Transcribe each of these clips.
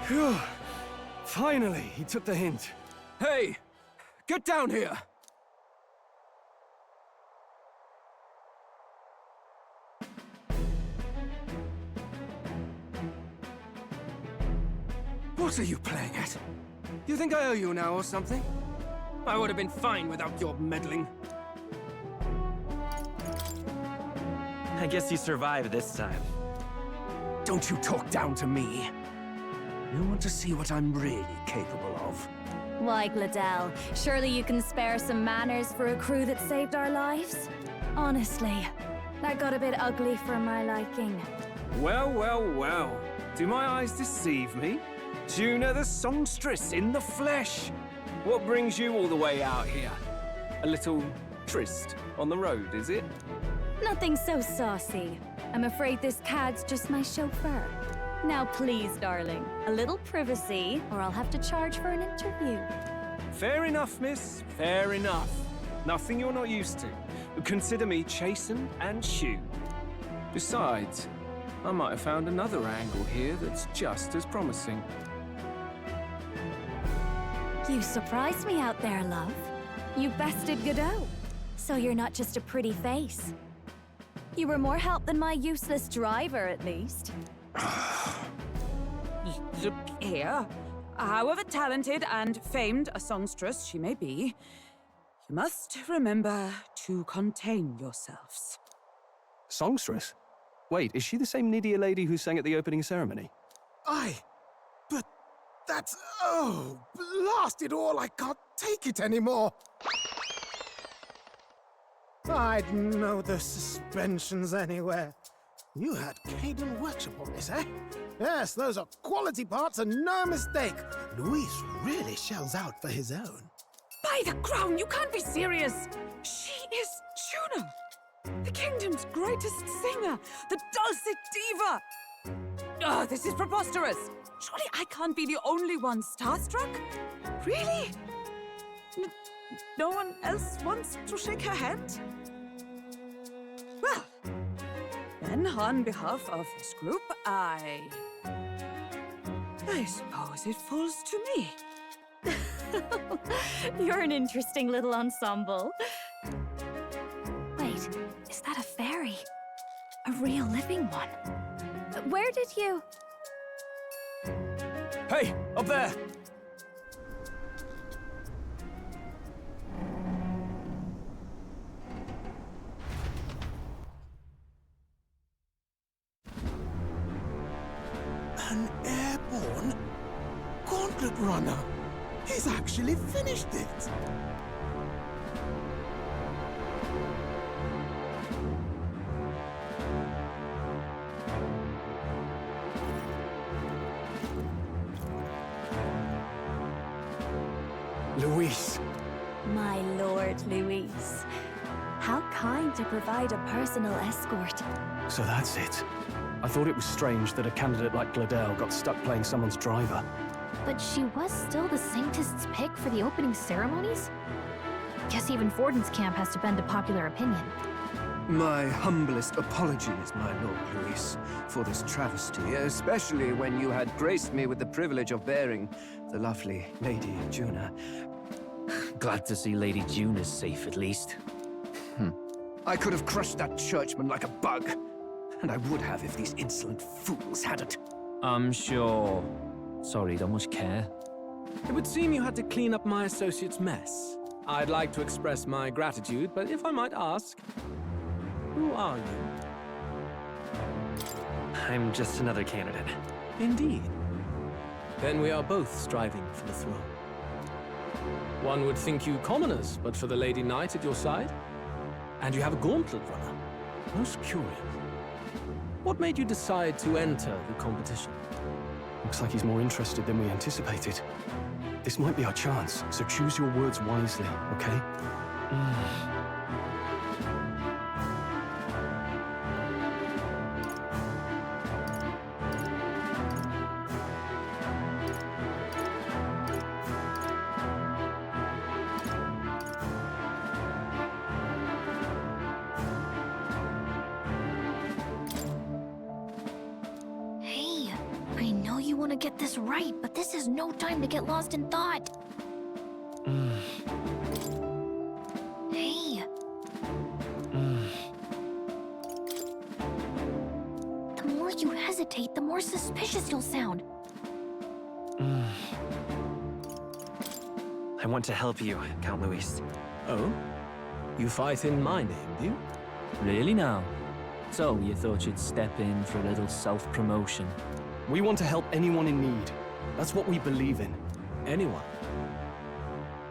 Phew. Finally, he took the hint. Hey! Get down here! What are you playing at? You think I owe you now or something? I would have been fine without your meddling. I guess you survived this time. Don't you talk down to me. You want to see what I'm really capable of. Why, Gladell, surely you can spare some manners for a crew that saved our lives? Honestly, that got a bit ugly for my liking. Well, well, well. Do my eyes deceive me? Juna the songstress in the flesh. What brings you all the way out here? A little tryst on the road, is it? Nothing so saucy. I'm afraid this cad's just my chauffeur. Now please, darling, a little privacy, or I'll have to charge for an interview. Fair enough, miss. Fair enough. Nothing you're not used to. Consider me chastened and shoed. Besides, I might have found another angle here that's just as promising. You surprised me out there, love. You bested Godot. So you're not just a pretty face. You were more help than my useless driver, at least. Look here. However talented and famed a songstress she may be, you must remember to contain yourselves. Songstress? Wait, is she the same Nydia lady who sang at the opening ceremony? Aye, but that's... oh, blast it all, I can't take it anymore. I'd know the suspensions anywhere. You had Caden workshop on this, eh? Yes, those are quality parts and no mistake. Luis really shells out for his own. By the crown, you can't be serious! She is Juna, the kingdom's greatest singer, the dulcet diva! Oh, this is preposterous! Surely I can't be the only one starstruck? Really? No one else wants to shake her hand? Well, then on behalf of this group, I suppose it falls to me. You're an interesting little ensemble. Wait, is that a fairy? A real living one? Where did you... Hey, up there! An airborne gauntlet runner. He's actually finished it. Luis. My lord, Luis. How kind to provide a personal escort. So that's it. I thought it was strange that a candidate like Gladell got stuck playing someone's driver. But she was still the saintest's pick for the opening ceremonies? Guess even Forden's camp has to bend to popular opinion. My humblest apologies, my Lord Luis, for this travesty, especially when you had graced me with the privilege of bearing the lovely Lady Juna. Glad to see Lady June is safe, at least. I could have crushed that churchman like a bug, and I would have if these insolent fools hadn't. I'm sure. Sorry, don't much care. It would seem you had to clean up my associate's mess. I'd like to express my gratitude, but if I might ask, who are you? I'm just another candidate. Indeed. Then we are both striving for the throne. One would think you commoners, but for the Lady Knight at your side. And you have a gauntlet runner. Most curious. What made you decide to enter the competition? Looks like he's more interested than we anticipated. This might be our chance, so choose your words wisely, okay? want to get this right, but this is no time to get lost in thought. Hey. The more you hesitate, the more suspicious you'll sound. I want to help you, Count Luis. Oh? You fight in my name, do you? Really now? So, you thought you'd step in for a little self-promotion? We want to help anyone in need. That's what we believe in. Anyone?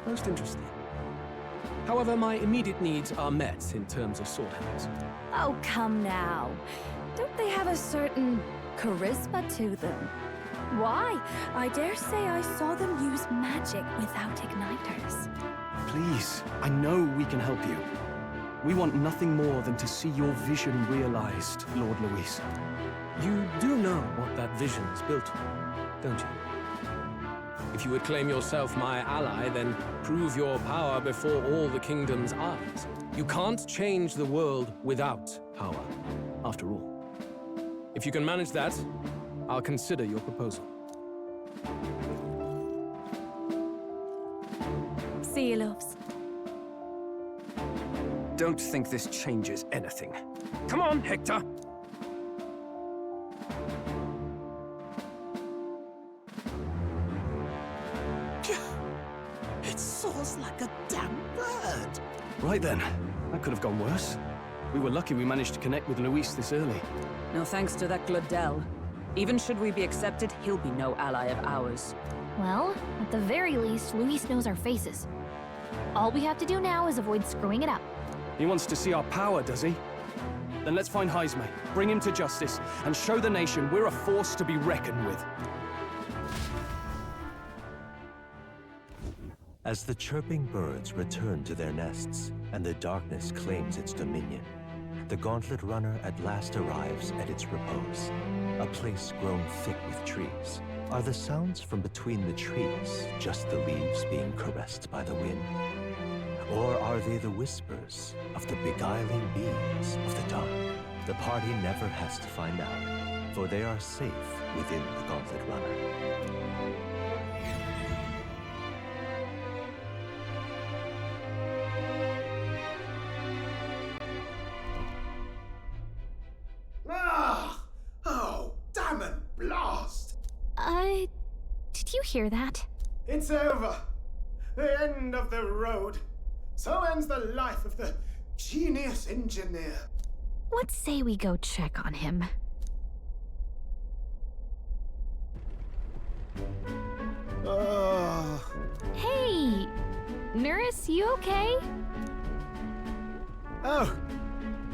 Most interesting. However, my immediate needs are met in terms of sword hands. Oh, come now. Don't they have a certain charisma to them? Why? I dare say I saw them use magic without igniters. Please, I know we can help you. We want nothing more than to see your vision realized, Lord Luis. You do know what that vision's built on, don't you? If you would claim yourself my ally, then prove your power before all the kingdom's eyes. You can't change the world without power, after all. If you can manage that, I'll consider your proposal. See you, loves. Don't think this changes anything. Come on, Hector! It soars like a damn bird. Right then, that could have gone worse. We were lucky we managed to connect with Luis this early. No thanks to that Gladel. Even should we be accepted, he'll be no ally of ours. Well, at the very least, Luis knows our faces. All we have to do now is avoid screwing it up. He wants to see our power, does he? Then let's find Heismay, bring him to justice, and show the nation we're a force to be reckoned with. As the chirping birds return to their nests and the darkness claims its dominion, the Gauntlet Runner at last arrives at its repose, a place grown thick with trees. Are the sounds from between the trees just the leaves being caressed by the wind? Or are they the whispers of the beguiling beings of the dark? The party never has to find out, for they are safe within the Gauntlet Runner. Oh, damn it, blast! Did you hear that? It's over. The end of the road. So ends the life of the genius engineer. Let's say we go check on him. Oh. Hey! Nurse, you okay? Oh,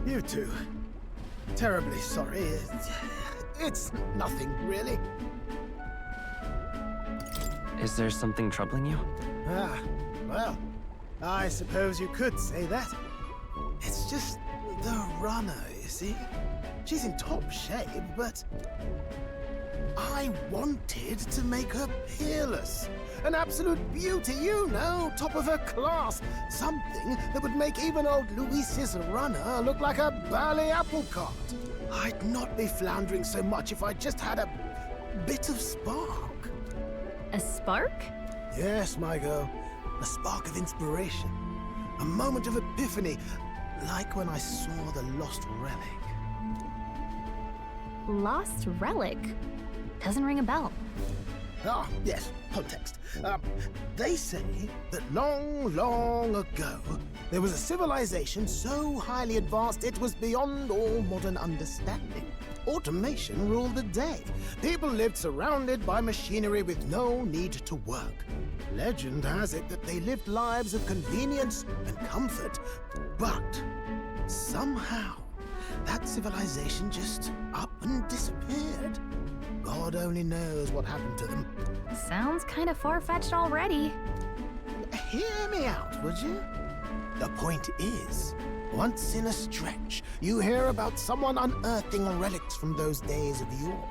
you two. Terribly sorry. It's nothing, really. Is there something troubling you? Ah, well, I suppose you could say that. It's just the runner, you see? She's in top shape, but I wanted to make her peerless. An absolute beauty, you know, top of her class. Something that would make even old Luis's runner look like a burly apple cart. I'd not be floundering so much if I just had a bit of spark. A spark? Yes, my girl. A spark of inspiration. A moment of epiphany, like when I saw the lost relic. Lost relic? Doesn't ring a bell. Ah, yes, context. They say that long, long ago, there was a civilization so highly advanced it was beyond all modern understanding. Automation ruled the day. People lived surrounded by machinery with no need to work. Legend has it that they lived lives of convenience and comfort, but somehow that civilization just up and disappeared. God only knows what happened to them. Sounds kind of far-fetched already. Hear me out, would you? The point is, once in a stretch, you hear about someone unearthing relics from those days of yore.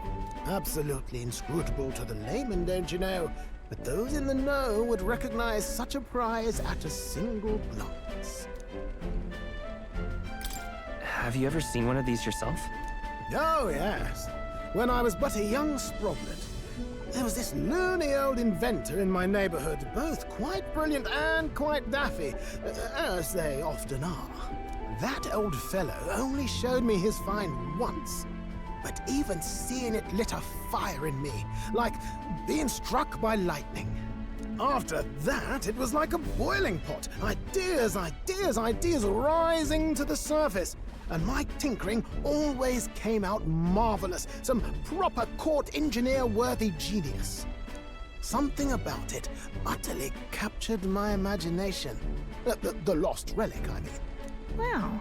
Absolutely inscrutable to the layman, don't you know? But those in the know would recognize such a prize at a single glance. Have you ever seen one of these yourself? Oh, yes. When I was but a young sproglet. There was this loony old inventor in my neighborhood, both quite brilliant and quite daffy, as they often are. That old fellow only showed me his find once, but even seeing it lit a fire in me, like being struck by lightning. After that, it was like a boiling pot. Ideas rising to the surface. And my tinkering always came out marvelous. Some proper court engineer-worthy genius. Something about it utterly captured my imagination. The lost relic, I mean. Wow.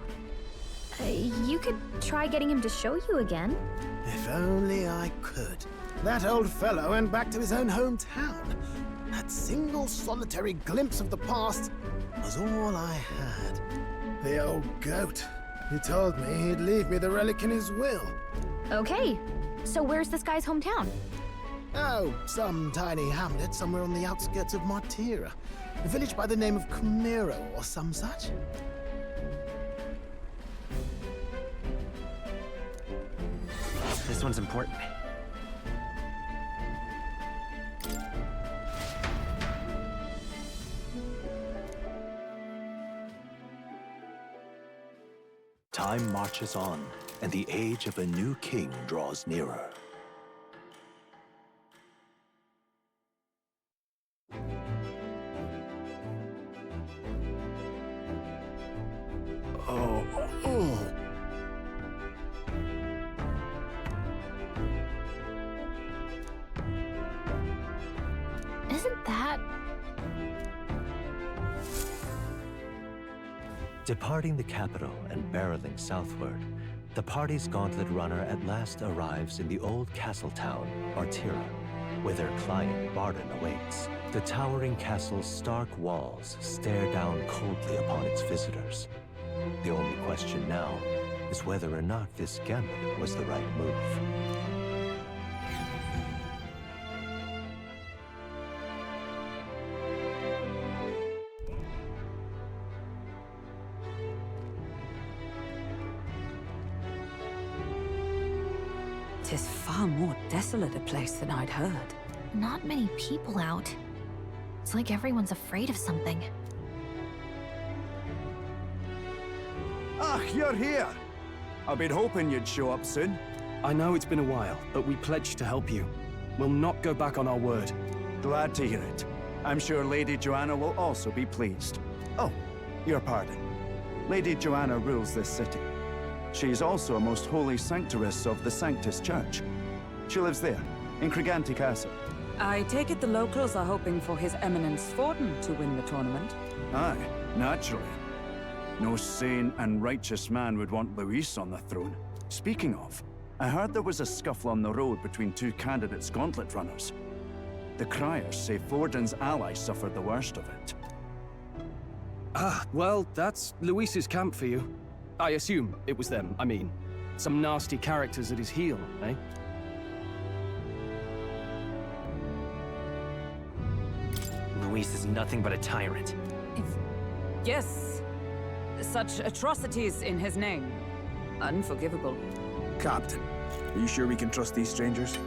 You could try getting him to show you again. If only I could. That old fellow went back to his own hometown. That single solitary glimpse of the past was all I had. The old goat. He told me he'd leave me the relic in his will. Okay, so where's this guy's hometown? Oh, some tiny hamlet somewhere on the outskirts of Martira. A village by the name of Camiro or some such. This one's important. Time marches on, and the age of a new king draws nearer. Isn't that... Departing the capital and barreling southward, the party's gauntlet runner at last arrives in the old castle town, Martira, where their client Bardon awaits. The towering castle's stark walls stare down coldly upon its visitors. The only question now is whether or not this gambit was the right move. Tis far more desolate a place than I'd heard. Not many people out. It's like everyone's afraid of something. Ah, you're here! I've been hoping you'd show up soon. I know it's been a while, but we pledged to help you. We'll not go back on our word. Glad to hear it. I'm sure Lady Joanna will also be pleased. Oh, your pardon. Lady Joanna rules this city. She's also a most holy sanctoress of the Sanctus Church. She lives there, in Criganti Castle. I take it the locals are hoping for His Eminence Forden to win the tournament. Aye, naturally. No sane and righteous man would want Luis on the throne. Speaking of, I heard there was a scuffle on the road between two candidates' gauntlet runners. The criers say Forden's ally suffered the worst of it. Ah, well, that's Luis's camp for you. I assume it was them, I mean. Some nasty characters at his heel, eh? Luis is nothing but a tyrant. Yes. Such atrocities in his name. Unforgivable. Captain, are you sure we can trust these strangers?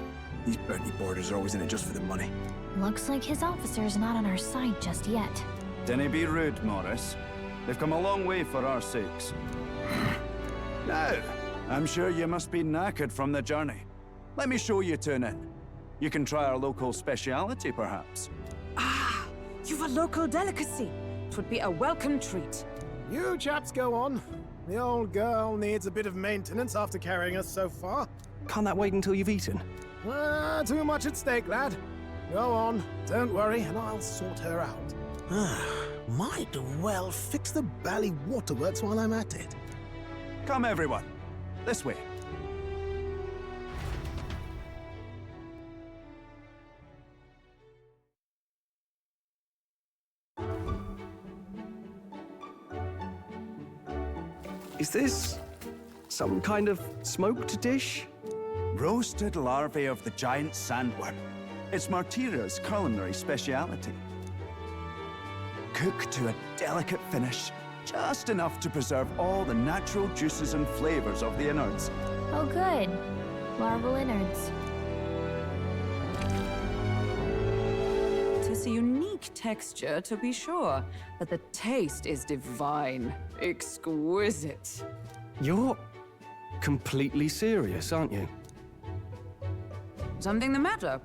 These bounty boarders are always in it just for the money. Looks like his officer's not on our side just yet. Dinna be rude, Morris. They've come a long way for our sakes. Now, I'm sure you must be knackered from the journey. Let me show you to an inn. You can try our local speciality, perhaps. Ah, you've a local delicacy. It would be a welcome treat. You chaps go on. The old girl needs a bit of maintenance after carrying us so far. Can't that wait until you've eaten? Too much at stake, lad. Go on, don't worry, and I'll sort her out. Might well fix the bally waterworks while I'm at it. Come, everyone. This way. Is this some kind of smoked dish? Roasted larvae of the giant sandworm. It's Martira's culinary speciality. Cooked to a delicate finish, just enough to preserve all the natural juices and flavors of the innards. Oh good. Larval innards. a unique texture, to be sure, but the taste is divine. Exquisite. You're completely serious, aren't you? Something the matter?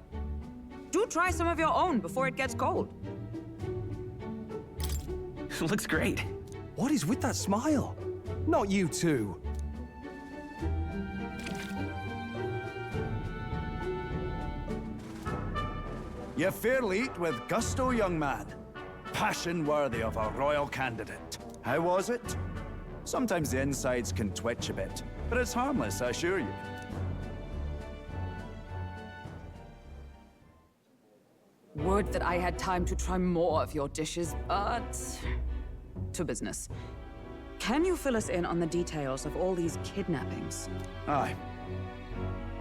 Do try some of your own before it gets cold. Looks great. What is with that smile? Not you too. You fairly eat with gusto, young man. Passion worthy of a royal candidate. How was it? Sometimes the insides can twitch a bit, but it's harmless, I assure you. Would that I had time to try more of your dishes, but... to business. Can you fill us in on the details of all these kidnappings? Aye.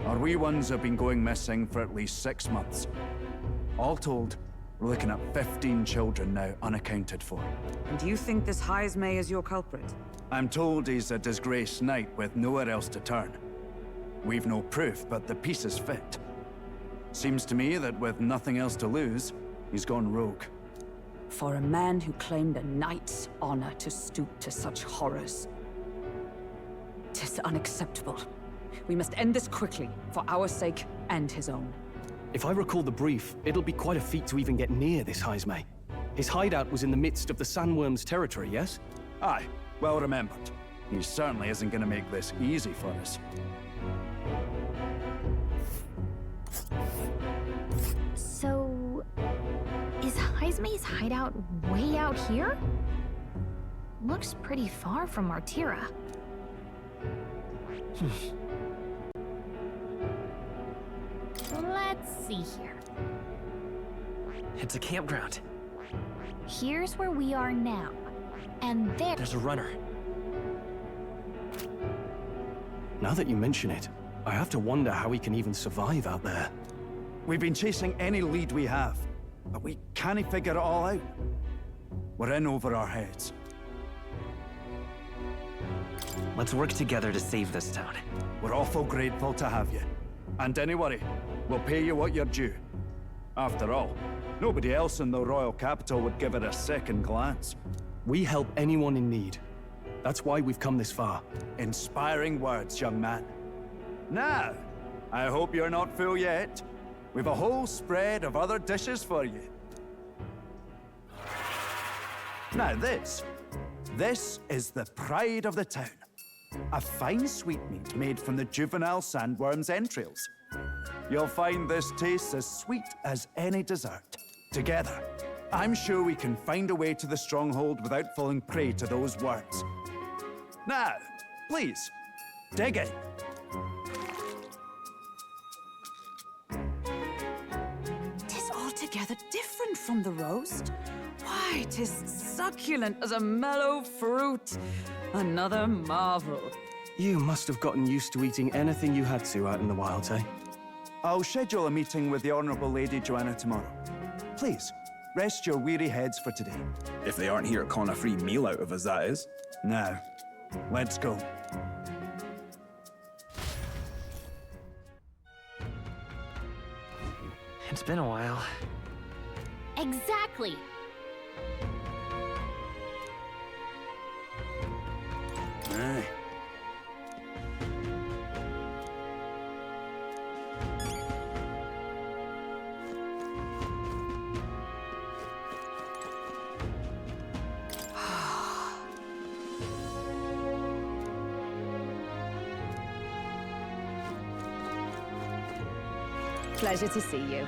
Our wee ones have been going missing for at least 6 months. All told, we're looking at 15 children now unaccounted for. And do you think this Heismay is your culprit? I'm told he's a disgraced knight with nowhere else to turn. We've no proof, but the pieces fit. Seems to me that with nothing else to lose, he's gone rogue. For a man who claimed a knight's honor to stoop to such horrors. 'Tis unacceptable. We must end this quickly, for our sake and his own. If I recall the brief, it'll be quite a feat to even get near this Heismay. His hideout was in the midst of the Sandworm's territory, yes? Aye, well remembered. He certainly isn't going to make this easy for us. So... is Heismay's hideout way out here? Looks pretty far from Martira. Let's see here. It's a campground. Here's where we are now. And There's a runner. Now that you mention it, I have to wonder how he can even survive out there. We've been chasing any lead we have, but we can't figure it all out. We're in over our heads. Let's work together to save this town. We're awful grateful to have you. And don't worry, we'll pay you what you're due. After all, nobody else in the royal capital would give it a second glance. We help anyone in need. That's why we've come this far. Inspiring words, young man. Now, I hope you're not full yet. We've a whole spread of other dishes for you. Now this is the pride of the town. A fine sweetmeat made from the juvenile sandworm's entrails. You'll find this tastes as sweet as any dessert. Together, I'm sure we can find a way to the stronghold without falling prey to those worms. Now, please, dig in. Tis altogether different from the roast. Why, 'tis succulent as a mellow fruit. Another marvel. You must have gotten used to eating anything you had to out in the wilds, eh? I'll schedule a meeting with the Honourable Lady Joanna tomorrow. Please, rest your weary heads for today. If they aren't here to con a free meal out of us, that is. Now, let's go. It's been a while. exactly. Aye. Pleasure to see you.